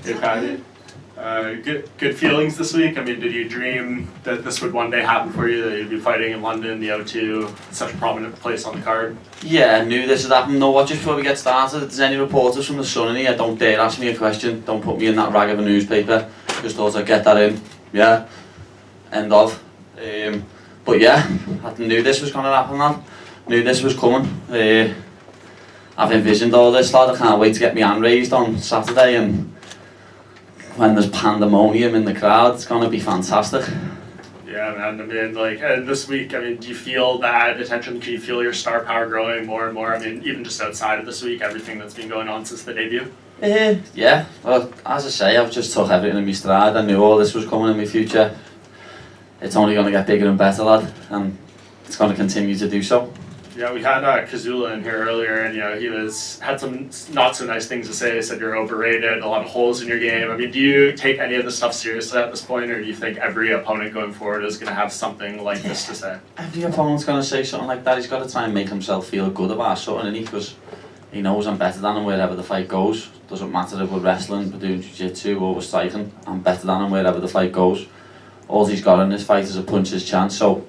Hey, Paddy. Good feelings this week? I mean, did you dream that this would one day happen for you, that you'd be fighting in London, the O2, such a prominent place on the card? Yeah, I knew this would happen. No, what, just before we get started, if there's any reporters from the Sun in here, don't dare ask me a question. Don't put me in that rag of a newspaper. Just thought I'd get that in. Yeah. End of. But yeah, I knew this was going to happen, lad. Knew this was coming. I've envisioned all this, lad. I can't wait to get my hand raised on Saturday, and when there's pandemonium in the crowd, it's going to be fantastic. Yeah, man. I mean, like, this week, I mean, do you feel that attention? Do you feel your star power growing more and more? I mean, even just outside of this week, everything that's been going on since the debut? Yeah. Well, as I say, I've just took everything in my stride. I knew all this was coming in my future. It's only going to get bigger and better, lad, and it's going to continue to do so. Yeah, we had Kazula in here earlier, and he had some not so nice things to say. He said you're overrated, a lot of holes in your game. I mean, do you take any of this stuff seriously at this point, or do you think every opponent going forward is going to have something like this to say? Every opponent's going to say something like that. He's got to try and make himself feel good about something, and because he knows I'm better than him wherever the fight goes. Doesn't matter if we're wrestling, we're doing jiu-jitsu, or we're striking. I'm better than him wherever the fight goes. All he's got in this fight is a puncher's chance. So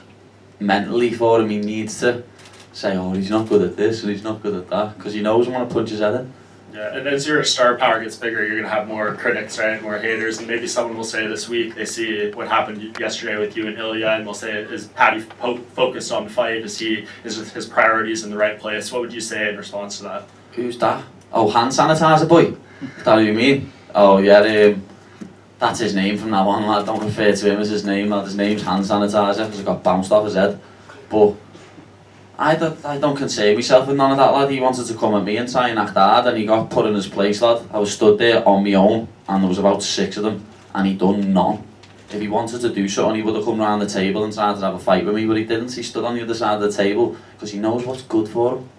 mentally for him, he needs to say, oh, he's not good at this and he's not good at that, because he knows I'm going to punch his head in. Yeah, and as your star power gets bigger, you're going to have more critics, right, more haters, and maybe someone will say this week, they see what happened yesterday with you and Ilya, and they'll say, is Paddy focused on the fight? Is his priorities in the right place? What would you say in response to that? Who's that? Oh, hand sanitizer boy? Is that who you mean? Oh, yeah, that's his name from now on, lad. Don't refer to him as his name, lad. His name's hand sanitizer, because I got bounced off his head. But I don't concern myself with none of that, lad. He wanted to come at me and try and act hard, and he got put in his place, lad. I was stood there on my own, and there was about 6 of them, and he done none. If he wanted to do something, he would have come round the table and tried to have a fight with me, but he didn't. He stood on the other side of the table, because he knows what's good for him.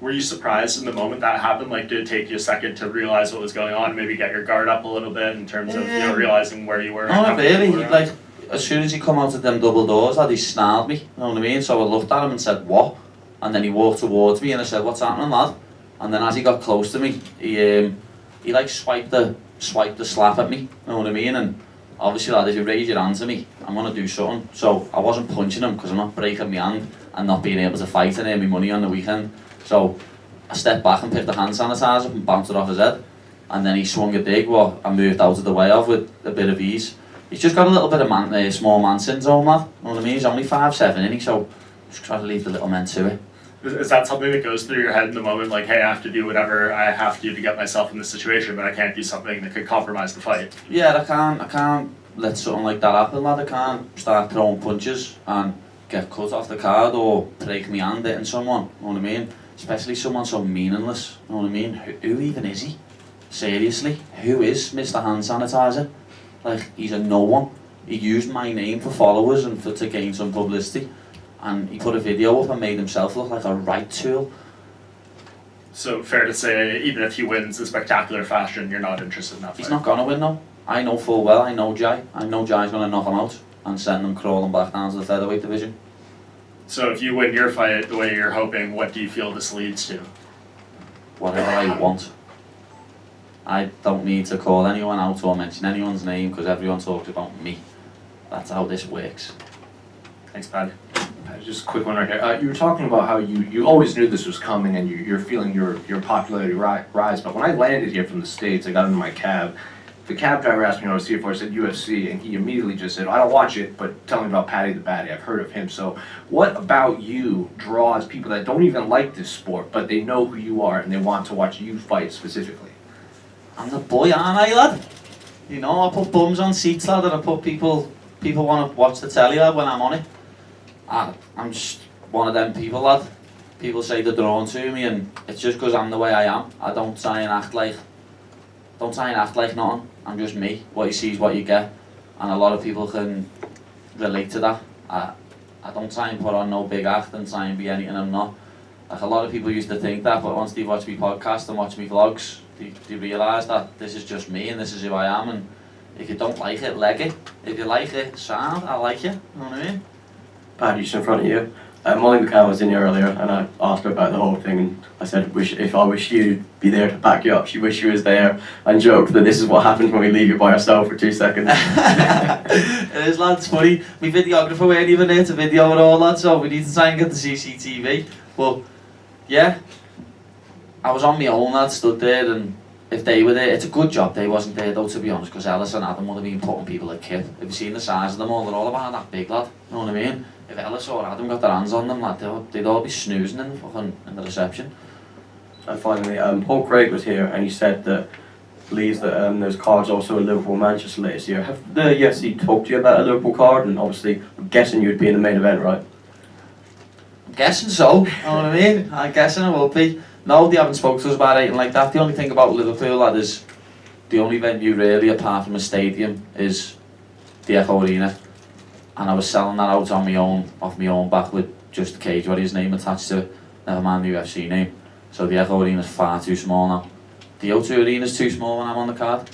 Were you surprised in the moment that happened? Like, did it take you a second to realise what was going on, and maybe get your guard up a little bit in terms of realising where you were? No, not really. Like, as soon as he come out of them double doors, lad, he snarled me, you know what I mean? So I looked at him and said, what? And then he walked towards me and I said, what's happening, lad? And then as he got close to me, he like swiped the slap at me, you know what I mean? And obviously, lad, if you raise your hand to me, I'm going to do something. So I wasn't punching him because I'm not breaking my hand and not being able to fight and earn me money on the weekend. So I stepped back and picked the hand sanitizer up and bounced it off his head. And then he swung a dig, what I moved out of the way of with a bit of ease. He's just got a little bit of small man syndrome, lad. You know what I mean? He's only 5'7", isn't he? So just try to leave the little men to it. Is that something that goes through your head in the moment? Like, hey, I have to do whatever I have to do to get myself in this situation, but I can't do something that could compromise the fight. Yeah, I can't let something like that happen, lad. I can't start throwing punches and get cut off the card or break my hand hitting someone. You know what I mean? Especially someone so meaningless. You know what I mean? Who even is he? Seriously, who is Mr. Hand Sanitizer? Like, he's a no one. He used my name for followers and to gain some publicity. And he put a video up and made himself look like a right tool. So fair to say, even if he wins in spectacular fashion, you're not interested in that fight? He's not going to win, no. I know full well, I know Jai going to knock him out and send him crawling back down to the featherweight division. So if you win your fight the way you're hoping, what do you feel this leads to? Whatever I want. I don't need to call anyone out or mention anyone's name because everyone talks about me. That's how this works. Thanks, Paddy. Just a quick one right here. You were talking about how you always knew this was coming and you're feeling your popularity rise, but when I landed here from the States, I got into my cab. The cab driver asked me when I was here for, I said UFC, and he immediately just said, I don't watch it, but tell me about Paddy the Baddy. I've heard of him. So what about you draws people that don't even like this sport, but they know who you are and they want to watch you fight specifically? I'm the boy, aren't I, lad? You know, I put bums on seats, lad, and I put people want to watch the telly, lad, when I'm on it. I'm just one of them people, lad. People say they're drawn to me, and it's just because I'm the way I am. I don't try and act like nothing. I'm just me. What you see is what you get, and a lot of people can relate to that. I don't try and put on no big act and try and be anything I'm not. Like a lot of people used to think that, but once they watch me podcast and watch me vlogs, they realise that this is just me and this is who I am. And if you don't like it, leg it. If you like it, sound, I like you. You know what I mean? Paddy's in front of you. Molly McCann was in here earlier, and I asked her about the whole thing, and I said, if I wish you'd be there to back you up, she wished she was there, and joked that this is what happens when we leave you by yourself for 2 seconds. It is, lads, funny. My videographer weren't even there to video it all, lads, so we need to try and get the CCTV. But, yeah, I was on my own, lad, stood there, and if they were there, it's a good job they wasn't there, though, to be honest, because Ellis and Adam would have been putting people at kit. Have you seen the size of them all? They're all about that big, lad, you know what I mean? If Ellis or Adam got their hands on them, lad, they'd all be snoozing in the reception. And finally, Paul Craig was here, and he said that believes that there's cards also in Liverpool Manchester later this year. Have the UFC talked to you about a Liverpool card? And obviously, I'm guessing you'd be in the main event, right? I'm guessing so, you know what I mean? I'm guessing it will be. No, they haven't spoken to us about anything like that. The only thing about Liverpool, lad, is the only venue really, apart from a stadium, is the Echo Arena. And I was selling that out on my own, off my own back with just the Cage Warriors name attached to it, never mind the UFC name. So the Echo Arena is far too small now. The O2 Arena is too small when I'm on the card.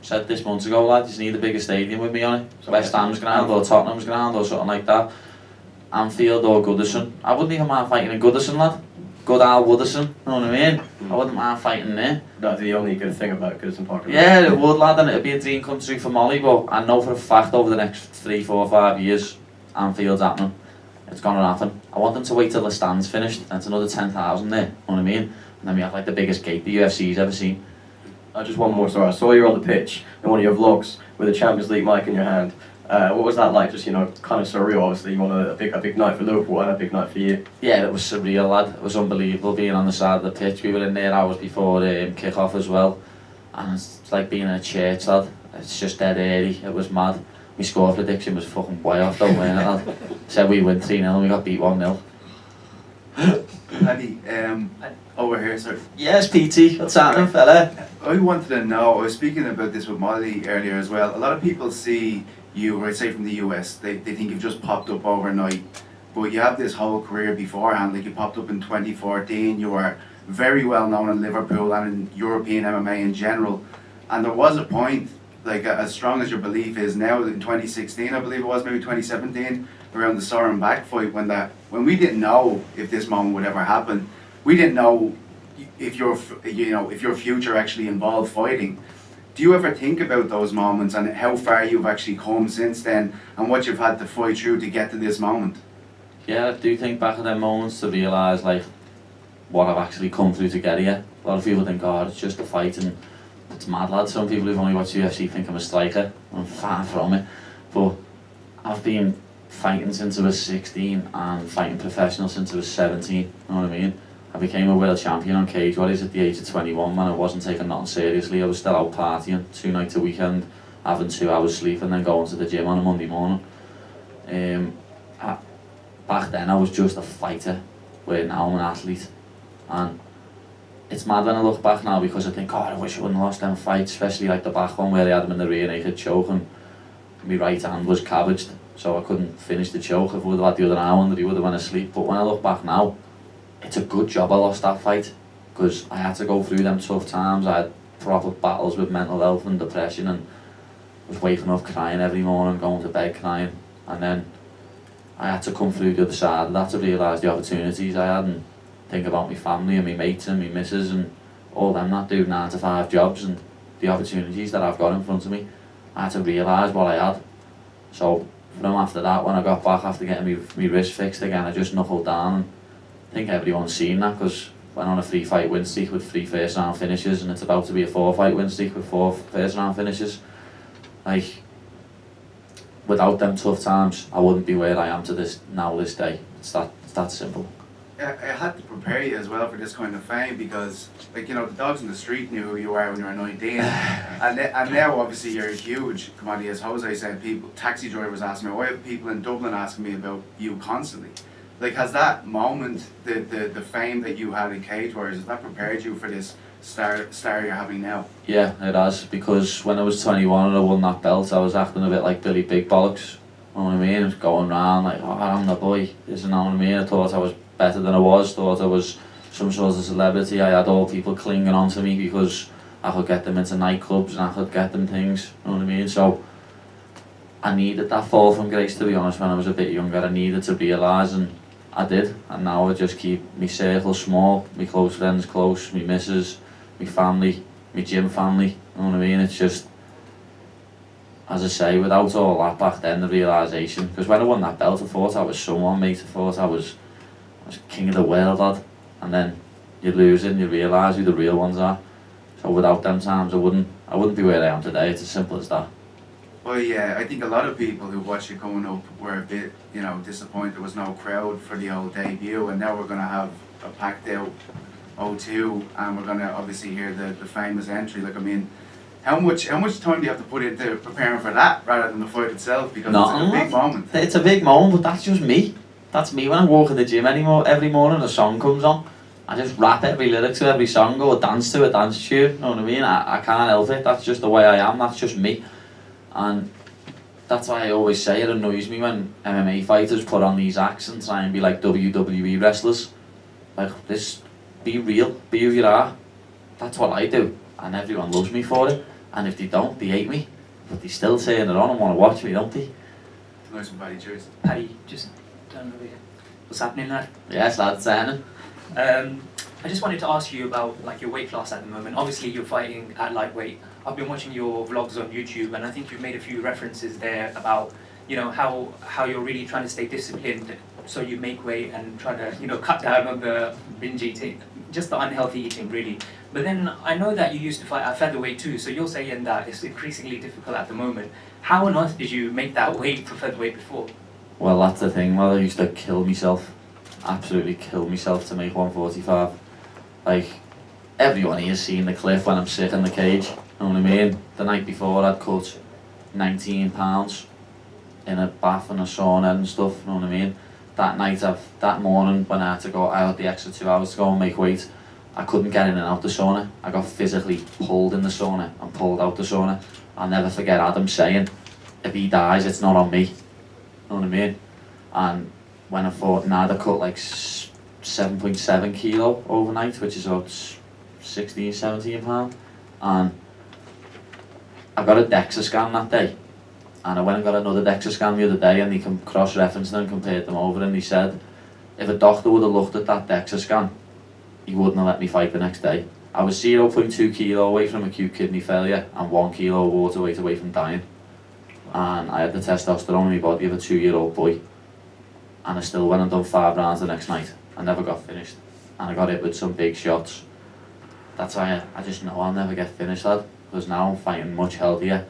Said this months ago, lad, you need a bigger stadium with me on it. So West Ham's ground or Tottenham's ground or something like that. Anfield or Goodison. I wouldn't even mind fighting in Goodison, lad. Good Al Woodison, you know what I mean? I wouldn't mind fighting there. That's the only good thing about Goodison Park. Yeah, it would, lad, and it'd be a dream country for Molly, but I know for a fact over the next 3, 4, 5 years, Anfield's happening. It's gonna happen. I want them to wait till the stand's finished, and it's another 10,000 there, you know what I mean? And then we have like the biggest gate the UFC's ever seen. Just one more story. I saw you on the pitch in one of your vlogs with a Champions League mic in your hand. What was that like? Just, you know, kind of surreal. Obviously, you want a big night for Liverpool and a big night for you. Yeah, it was surreal, lad. It was unbelievable being on the side of the pitch. We were in there hours before kick-off as well. And it's like being in a church, lad. It's just dead airy. It was mad. My score prediction was fucking way off, though, weren't it, lad? Said we win 3-0 and we got beat 1-0. Paddy, over here, sir. Yes, PT. What's happening, fella? I wanted to know, I was speaking about this with Molly earlier as well. A lot of people see you, or say from the US, they think you've just popped up overnight. But you have this whole career beforehand, like you popped up in 2014, you were very well known in Liverpool and in European MMA in general. And there was a point, like as strong as your belief is now, in 2016 I believe it was, maybe 2017, around the Soren back fight, when we didn't know if this moment would ever happen. We didn't know if your future actually involved fighting. Do you ever think about those moments and how far you've actually come since then and what you've had to fight through to get to this moment? Yeah, I do think back at them moments to realise like what I've actually come through to get here. A lot of people think, oh, it's just a fight and it's mad, lad. Some people who've only watched UFC think I'm a striker. I'm far from it. But I've been fighting since I was 16 and fighting professional since I was 17, you know what I mean? I became a world champion on Cage Warriors at the age of 21 when I wasn't taking nothing seriously. I was still out partying 2 nights a weekend, having 2 hours sleep and then going to the gym on a Monday morning. Back then I was just a fighter, where now I'm an athlete. And it's mad when I look back now because I think, God, I wish I wouldn't have lost them fights, especially like the back one where they had him in the rear naked choke and my right hand was cabbaged, so I couldn't finish the choke. If I would have had the other arm under, he would have went asleep. But when I look back now, it's a good job I lost that fight because I had to go through them tough times. I had proper battles with mental health and depression and was waking up crying every morning, going to bed crying, and then I had to come through the other side of that to realise the opportunities I had and think about my family and my mates and my missus and all them that do 9 to 5 jobs and the opportunities that I've got in front of me. I had to realise what I had. So from after that, when I got back after getting my wrist fixed again, I just knuckled down. And I think everyone's seen that because went on a 3-fight win streak with 3 first round finishes and it's about to be a 4-fight win streak with 4 first round finishes. Like, without them tough times, I wouldn't be where I am to this day. It's that simple. I had to prepare you as well for this kind of fame because, like, you know, the dogs in the street knew who you were when you were 19, and now obviously you're a huge commodity. As Jose said, taxi drivers ask me, I have people in Dublin asking me about you constantly. Like, has that moment, the fame that you had in Cage Warriors, has that prepared you for this star you're having now? Yeah, it has, because when I was 21 and I won that belt, I was acting a bit like Billy Big Bollocks. You know what I mean? I was going around like, oh, I'm the boy. You know what I mean? I thought I was better than I was, thought I was some sort of celebrity. I had all people clinging on to me because I could get them into nightclubs and I could get them things, you know what I mean? So I needed that fall from grace, to be honest, when I was a bit younger. I needed to realise, and I did, and now I just keep my circle small, my close friends close, my missus, my family, my gym family, you know what I mean? It's just, as I say, without all that back then, the realisation, because when I won that belt I thought I was someone, mate, I thought I was king of the world, lad, and then you lose it and you realise who the real ones are. So without them times I wouldn't be where I am today. It's as simple as that. Well, yeah, I think a lot of people who watched you coming up were a bit, disappointed there was no crowd for the old debut, and now we're going to have a packed out O2, and we're going to obviously hear the famous entry. Like, I mean, how much time do you have to put into preparing for that rather than the fight itself? Because it's a big moment. It's a big moment, but that's just me. That's me when I walk in the gym every morning. A song comes on, I just rap every lyric to every song, or dance to a dance tune. You know what I mean? I can't help it. That's just the way I am. That's just me. And that's why I always say it annoys me when MMA fighters put on these acts and try and be like WWE wrestlers. Like, this, be real, be who you are. That's what I do, and everyone loves me for it. And if they don't, they hate me. But they still turn it on and want to watch me, don't they? Nice one, Paddy. Cheers. Paddy, just turn over here. What's happening, lad? Yes, that's happening. I just wanted to ask you about like your weight class at the moment. Obviously, you're fighting at lightweight. I've been watching your vlogs on YouTube, and I think you've made a few references there about how you're really trying to stay disciplined, so you make weight and try to cut down on the binge eating, just the unhealthy eating, really. But then I know that you used to fight at featherweight too, so you're saying that it's increasingly difficult at the moment. How on earth did you make that weight for featherweight before? Well, that's the thing. Well, I used to kill myself, absolutely kill myself to make 145. Like, everyone here's seen the clip when I'm sick in the cage. You know what I mean? The night before I'd cut 19 pounds in a bath and a sauna and stuff. You know what I mean? That morning when I had to go, I had the extra 2 hours to go and make weight. I couldn't get in and out the sauna. I got physically pulled in the sauna and pulled out the sauna. I'll never forget Adam saying, if he dies, it's not on me. You know what I mean? And when I fought Nad, I cut like 7.7 kilo overnight, which is about 16, 17 pounds. And I got a DEXA scan that day. And I went and got another DEXA scan the other day, and they cross-referenced them and compared them over, and he said, if a doctor would have looked at that DEXA scan, he wouldn't have let me fight the next day. I was 0.2 kilo away from acute kidney failure and 1 kilo of water weight away from dying. And I had the testosterone in my body of a 2-year-old boy. And I still went and done 5 rounds the next night. I never got finished. And I got hit with some big shots. That's why I just know I'll never get finished, lad. Because now I'm fighting much healthier.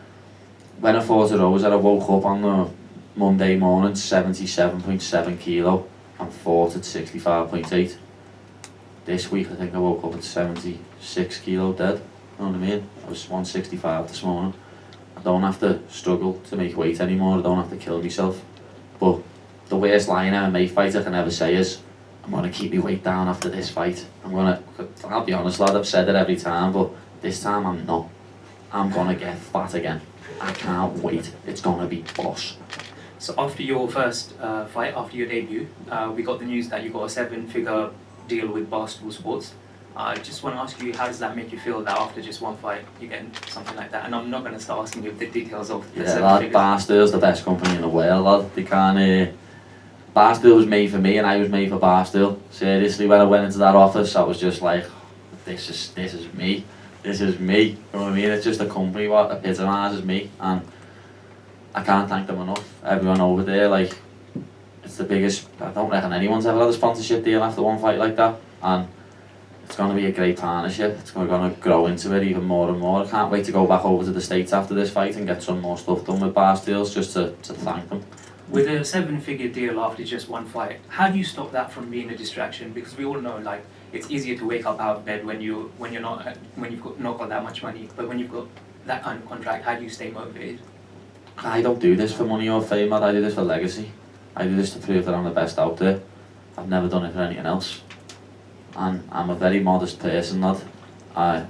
When I fought at Rosa, I woke up on the Monday morning 77.7 kilo and fought at 65.8. This week I think I woke up at 76 kilo dead. You know what I mean? I was 165 this morning. I don't have to struggle to make weight anymore. I don't have to kill myself. But the worst line MMA fighter can ever say is, I'm going to keep my weight down after this fight. I'll be honest, lad, I've said it every time, but this time I'm not. I'm going to get fat again. I can't wait. It's going to be boss. So after your first fight, after your debut, we got the news that you got a 7-figure deal with Barstool Sports. I just want to ask you, how does that make you feel that after just one fight you're getting something like that? And I'm not going to start asking you the details of the 7 lad, figures. Barstool's the best company in the world, lad. They can't... Barstool was made for me, and I was made for Barstool. Seriously, when I went into that office, I was just like, this is me. This is me. You know what I mean? It's just a company what epitomises me, and I can't thank them enough. Everyone over there, like, it's the biggest. I don't reckon anyone's ever had a sponsorship deal after one fight like that, and it's going to be a great partnership. It's going to grow into it even more and more. I can't wait to go back over to the States after this fight and get some more stuff done with Barstools just to thank them. With a 7-figure deal after just one fight, how do you stop that from being a distraction? Because we all know, like, it's easier to wake up out of bed when you've not got that much money. But when you've got that kind of contract, how do you stay motivated? I don't do this for money or fame, lad. I do this for legacy. I do this to prove that I'm the best out there. I've never done it for anything else. And I'm a very modest person, lad.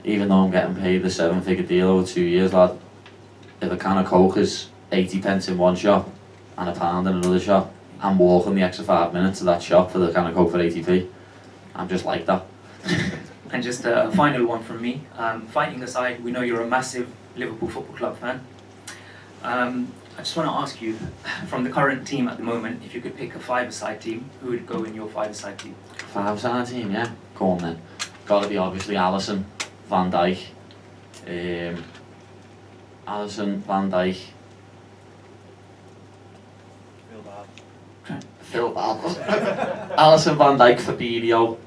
Even though I'm getting paid the 7-figure deal over 2 years, lad, if a can of Coke is 80 pence in one shop and a pound in another shop, I'm walking the extra 5 minutes to that shop for the can of Coke for 80p. I'm just like that. And just a final one from me. Fighting aside, we know you're a massive Liverpool Football Club fan. I just want to ask you, from the current team at the moment, if you could pick a five-a-side team, who would go in your five-a-side team? 5-side team, yeah. Go on then. Got to be obviously Alisson, Van Dijk. Alisson, Van Dijk. Phil Barber. Alisson, Van Dijk, Fabinho,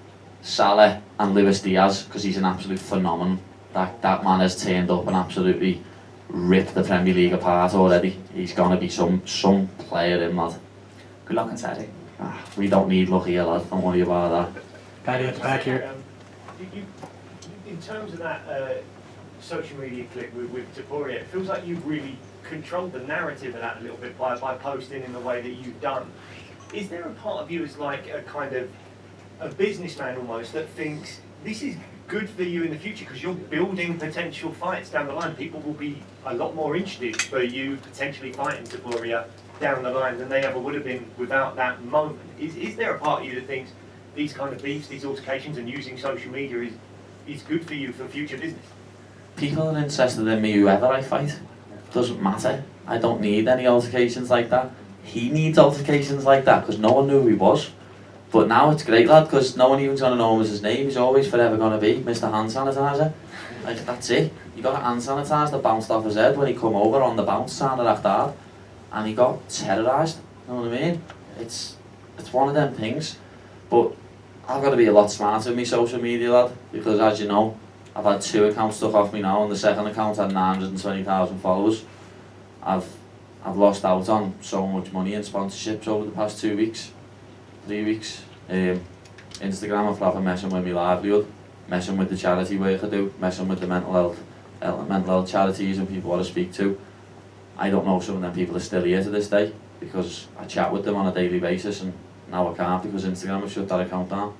Salah and Luis Diaz, because he's an absolute phenomenon. That man has turned up and absolutely ripped the Premier League apart already. He's going to be some player in that. Good luck on Saturday. We don't need luck here, lad. Don't worry about that. Paddy at the back here. In terms of that social media clip with Taporia, it feels like you've really controlled the narrative of that a little bit by posting in the way that you've done. Is there a part of you as like a kind of a businessman almost that thinks this is good for you in the future because you're building potential fights down the line? People will be a lot more interested for you potentially fighting Taporia down the line than they ever would have been without that moment. Is there a part of you that thinks these kind of beefs, these altercations and using social media is good for you for future business? People are interested in me whoever I fight. Doesn't matter. I don't need any altercations like that. He needs altercations like that because no one knew who he was. But now it's great, lad, because no one even's going to know him as his name. He's always forever going to be Mr. Hand Sanitizer. Like, that's it. You got a hand sanitizer that bounced off his head when he come over on the bounce, sounded after hard, and he got terrorised. You know what I mean? It's one of them things. But I've got to be a lot smarter with my social media, lad, because as you know, I've had 2 accounts took off me now, and the second account had 920,000 followers. I've lost out on so much money in sponsorships over the past 2 weeks, 3 weeks. Instagram are proper messing with my livelihood, messing with the charity work I do, messing with the mental health charities and people I want to speak to. I don't know if some of them people are still here to this day because I chat with them on a daily basis, and now I can't because Instagram has shut that account down.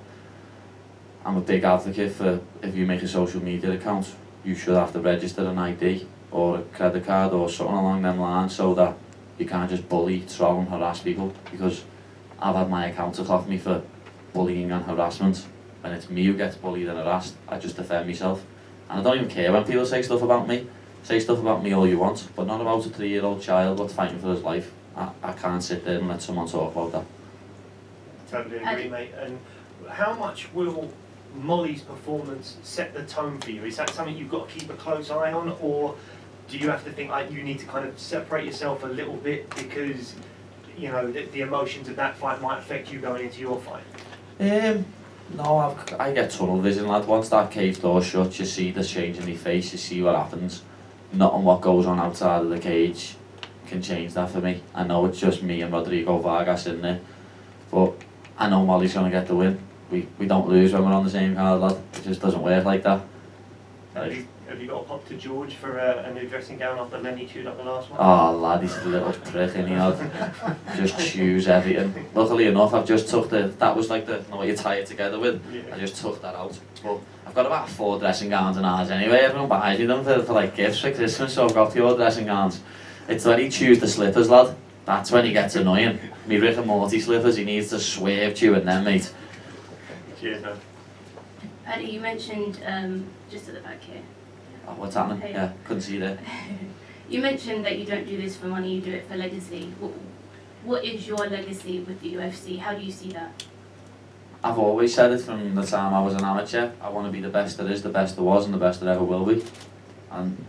I'm a big advocate for, if you make a social media account, you should have to register an ID or a credit card or something along them lines so that you can't just bully, troll and harass people, because I've had my account took off me for bullying and harassment. When it's me who gets bullied and harassed, I just defend myself. And I don't even care when people say stuff about me. Say stuff about me all you want, but not about a 3-year-old child that's fighting for his life. I can't sit there and let someone talk about that. Totally agree, mate. And how much will Molly's performance set the tone for you? Is that something you've got to keep a close eye on, or do you have to think like you need to kind of separate yourself a little bit because, you know, the emotions of that fight might affect you going into your fight? No, I get tunnel vision, lad. Once that cage door shuts, you see the change in my face, you see what happens. Nothing what goes on outside of the cage can change that for me. I know it's just me and Rodrigo Vargas in there, but I know Molly's going to get the win. We don't lose when we're on the same card, lad. It just doesn't work like that. Have you got to pop to George for a new dressing gown after Lenny chewed up the last one? Oh lad, he's a little prick and he just chews everything. Luckily enough, I've just took that was like what you tie it together with. Yeah. I just took that out. But I've got about 4 dressing gowns in ours anyway. Everyone buys me them for like gifts for Christmas, so I've got pure dressing gowns. It's when he chews the slippers, lad. That's when he gets annoying. Me Rick and Morty slippers, he needs to swerve chewing them, mate. Cheers, man. Paddy, you mentioned, just at the back here, Oh, what's happening? Hey. Yeah, couldn't see that. you mentioned that you don't do this for money, you do it for legacy. What is your legacy with the UFC? How do you see that? I've always said it from the time I was an amateur. I want to be the best there is, the best there was, and the best there ever will be. And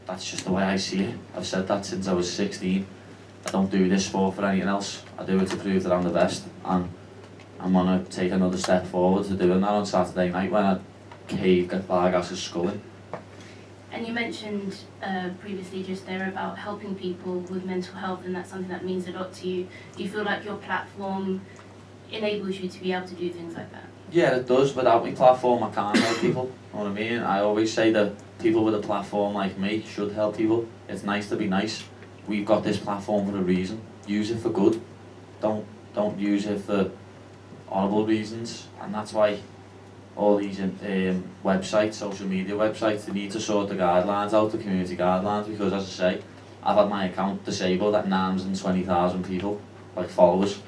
that's just the way I see it. I've said that since I was 16. I don't do this for anything else. I do it to prove that I'm the best. And I'm going to take another step forward to doing that on Saturday night when I cave Vargas' skull in. And you mentioned previously just there about helping people with mental health, and that's something that means a lot to you. Do you feel like your platform enables you to be able to do things like that? Yeah, it does. Without my platform, I can't help people. You know what I mean? I always say that people with a platform like me should help people. It's nice to be nice. We've got this platform for a reason. Use it for good. Don't use it for horrible reasons. And that's why all these websites, social media websites, they need to sort the guidelines out, the community guidelines, because as I say, I've had my account disabled at 920,000 people, like followers,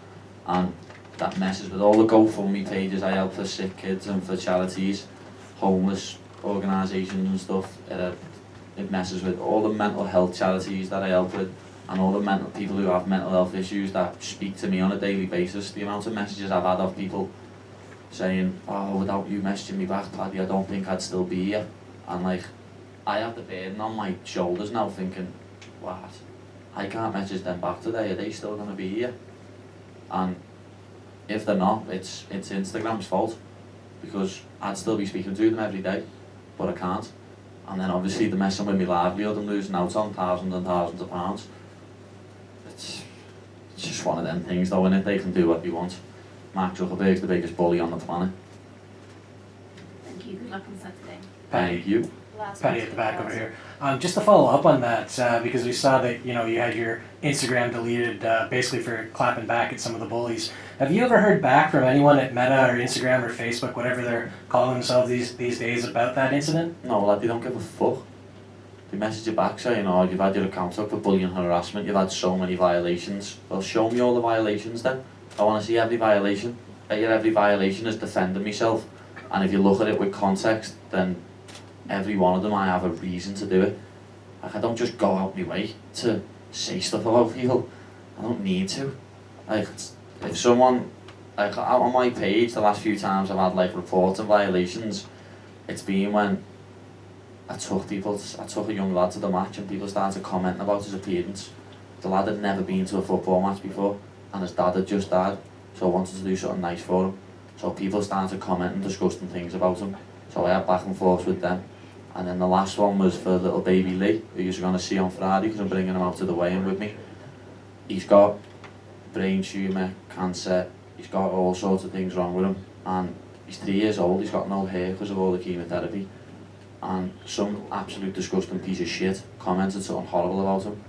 and that messes with all the GoFundMe pages I help for sick kids and for charities, homeless organisations and stuff. It messes with all the mental health charities that I help with, and all the mental people who have mental health issues that speak to me on a daily basis, the amount of messages I've had of people saying, oh, without you messaging me back, Paddy, I don't think I'd still be here. And like, I have the burden on my shoulders now thinking, what? I can't message them back today, are they still going to be here? And if they're not, it's Instagram's fault, because I'd still be speaking to them every day, but I can't. And then obviously they're messing with my livelihood and losing out on thousands and thousands of pounds. It's just one of them things though, innit? They can do what they want. Mark Zuckerberg's the biggest bully on the planet. Thank you. Good luck on Saturday. Thank you. Paddy at the back over here. Just to follow up on that, because we saw that you had your Instagram deleted basically for clapping back at some of the bullies. Have you ever heard back from anyone at Meta or Instagram or Facebook, whatever they're calling themselves these days, about that incident? No, well, they don't give a fuck. They message you back saying, oh, you've had your account up for bullying and harassment, you've had so many violations. Well, show me all the violations then. I want to see every violation. Every violation is defending myself. And if you look at it with context, then every one of them I have a reason to do it. Like, I don't just go out my way to say stuff about people. I don't need to. Like, if someone, like, out on my page, the last few times I've had like reports of violations, it's been when I took a young lad to the match and people started commenting about his appearance. The lad had never been to a football match before and his dad had just died, so I wanted to do something nice for him. So people started commenting disgusting things about him. So I had back and forth with them. And then the last one was for little baby Lee, who you're going to see on Friday because I'm bringing him out to the weigh-in with me. He's got brain tumour, cancer, he's got all sorts of things wrong with him. And he's 3 years old, he's got no hair because of all the chemotherapy. And some absolute disgusting piece of shit commented something horrible about him.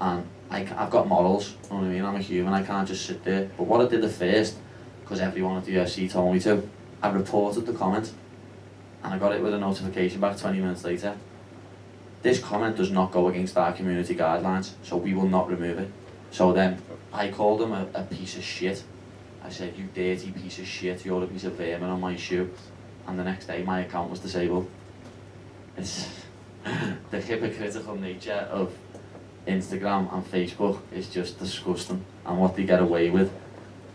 And I've got morals, you know what I mean? I'm a human, I can't just sit there. But what I did at first, because everyone at the UFC told me to, I reported the comment. And I got it with a notification back 20 minutes later. This comment does not go against our community guidelines, so we will not remove it. So then I called him a piece of shit. I said, you dirty piece of shit, you're a piece of vermin on my shoe. And the next day my account was disabled. It's the hypocritical nature of Instagram and Facebook is just disgusting, and what they get away with.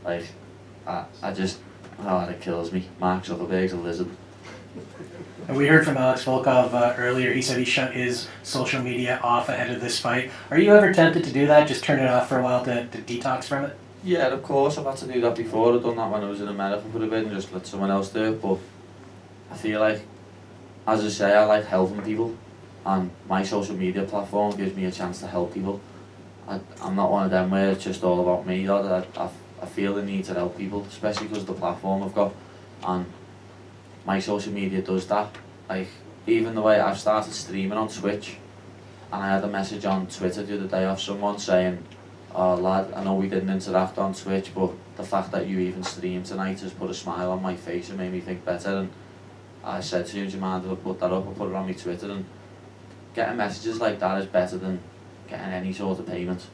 Like, it kills me. Mark Zuckerberg's a lizard. And we heard from Alex Volkov earlier. He said he shut his social media off ahead of this fight. Are you ever tempted to do that? Just turn it off for a while to detox from it? Yeah, of course. I've had to do that before. I've done that when I was in America for a bit and just let someone else do it. But I feel like, as I say, I like helping people. And my social media platform gives me a chance to help people. I'm not one of them where it's just all about me. I feel the need to help people, especially because of the platform I've got. And my social media does that. Like, even the way I've started streaming on Twitch, and I had a message on Twitter the other day of someone saying, oh lad, I know we didn't interact on Twitch, but the fact that you even streamed tonight has put a smile on my face and made me think better. And I said to him, do you mind if I put that up? I put it on my Twitter. And getting messages like that is better than getting any sort of payment.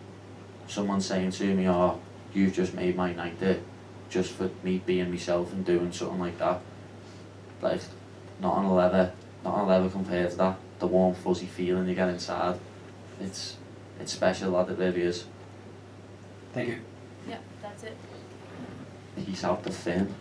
Someone saying to me, oh, you've just made my night there, just for me being myself and doing something like that. Like, not on a level compared to that. The warm fuzzy feeling you get inside, it's special, lad, it really is. Thank you. Yep, that's it. Peace out the fin.